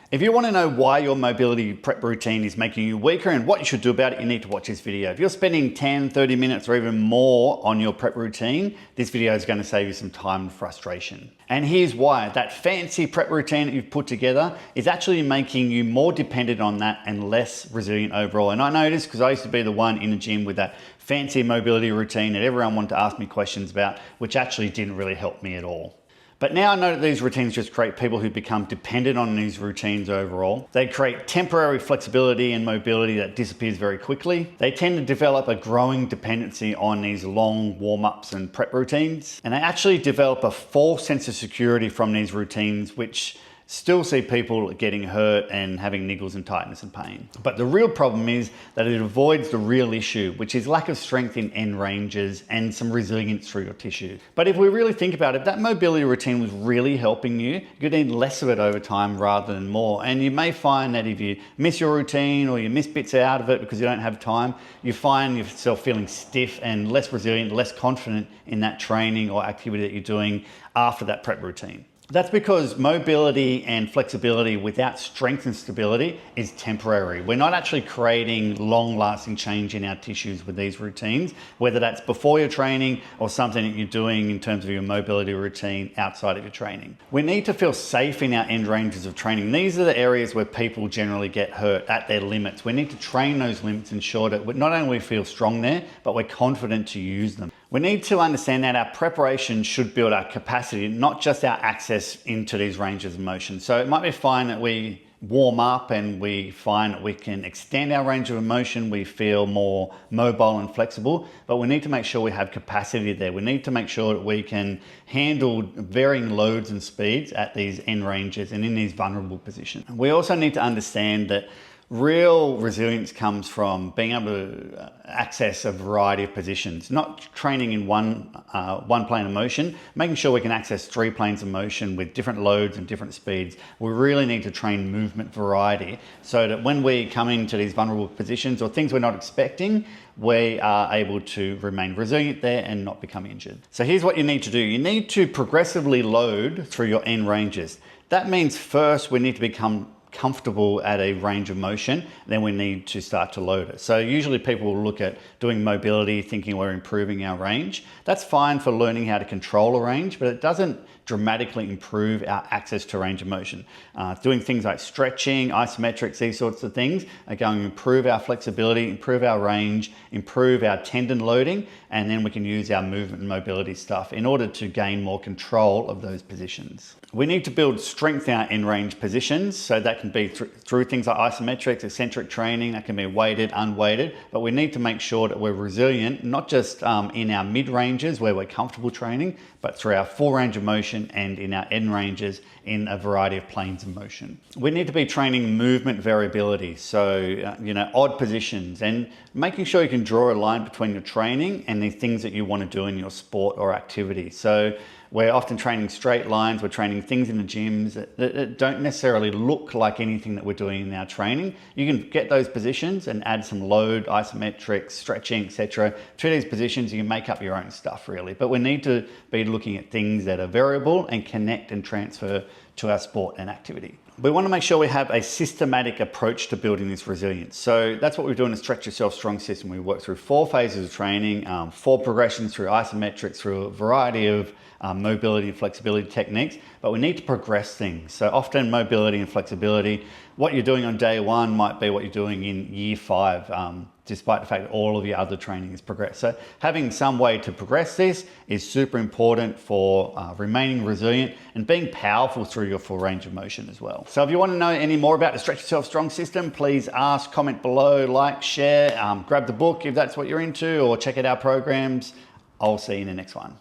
If you want to know why your mobility prep routine is making you weaker and what you should do about it, you need to watch this video. If you're spending 10, 30 minutes or even more on your prep routine, this video is going to save you some time and frustration. And here's why. That fancy prep routine that you've put together is actually making you more dependent on that and less resilient overall. And I know this because I used to be the one in the gym with that fancy mobility routine that everyone wanted to ask me questions about, which actually didn't really help me at all. But now I know that these routines just create people who become dependent on these routines overall. They create temporary flexibility and mobility that disappears very quickly. They tend to develop a growing dependency on these long warm-ups and prep routines. And they actually develop a false sense of security from these routines, which still see people getting hurt and having niggles and tightness and pain. But the real problem is that it avoids the real issue, which is lack of strength in end ranges and some resilience through your tissue. But if we really think about it, if that mobility routine was really helping you, you'd need less of it over time rather than more. And you may find that if you miss your routine or you miss bits out of it because you don't have time, you find yourself feeling stiff and less resilient, less confident in that training or activity that you're doing after that prep routine. That's because mobility and flexibility without strength and stability is temporary. We're not actually creating long-lasting change in our tissues with these routines, whether that's before your training or something that you're doing in terms of your mobility routine outside of your training. We need to feel safe in our end ranges of training. These are the areas where people generally get hurt at their limits. We need to train those limits, ensure that not only we feel strong there, but we're confident to use them. We need to understand that our preparation should build our capacity, not just our access into these ranges of motion. So it might be fine that we warm up and we find that we can extend our range of motion, we feel more mobile and flexible, but we need to make sure we have capacity there. We need to make sure that we can handle varying loads and speeds at these end ranges and in these vulnerable positions. We also need to understand that real resilience comes from being able to access a variety of positions, not training in one plane of motion, making sure we can access 3 planes of motion with different loads and different speeds. We really need to train movement variety so that when we come into these vulnerable positions or things we're not expecting, we are able to remain resilient there and not become injured. So here's what you need to do. You need to progressively load through your end ranges. That means first we need to become comfortable at a range of motion, then we need to start to load it. So usually people will look at doing mobility thinking we're improving our range. That's fine for learning how to control a range, but it doesn't dramatically improve our access to range of motion. Doing things like stretching, isometrics, these sorts of things are going to improve our flexibility, improve our range, improve our tendon loading, and then we can use our movement and mobility stuff in order to gain more control of those positions. We need to build strength in our end range positions, so that can be through things like isometrics, eccentric training, that can be weighted, unweighted, but we need to make sure that we're resilient, not just in our mid ranges where we're comfortable training, but through our full range of motion and in our end ranges in a variety of planes of motion. We need to be training movement variability, so odd positions, and making sure you can draw a line between your training and the things that you want to do in your sport or activity. So we're often training straight lines, we're training things in the gyms that don't necessarily look like anything that we're doing in our training. You can get those positions and add some load, isometrics, stretching, etc. To these positions. You can make up your own stuff really, but we need to be looking at things that are variable and connect and transfer to our sport and activity. We want to make sure we have a systematic approach to building this resilience. So that's what we do in the Stretch Yourself Strong system. We work through 4 phases of training, 4 progressions through isometrics, through a variety of mobility and flexibility techniques, but we need to progress things. So often mobility and flexibility, what you're doing on day 1 might be what you're doing in year 5, despite the fact that all of your other training is progressed. So having some way to progress this is super important for remaining resilient and being powerful through your full range of motion as well. So if you want to know any more about the Stretch Yourself Strong system, please ask, comment below, like, share, grab the book if that's what you're into, or check out our programs. I'll see you in the next one.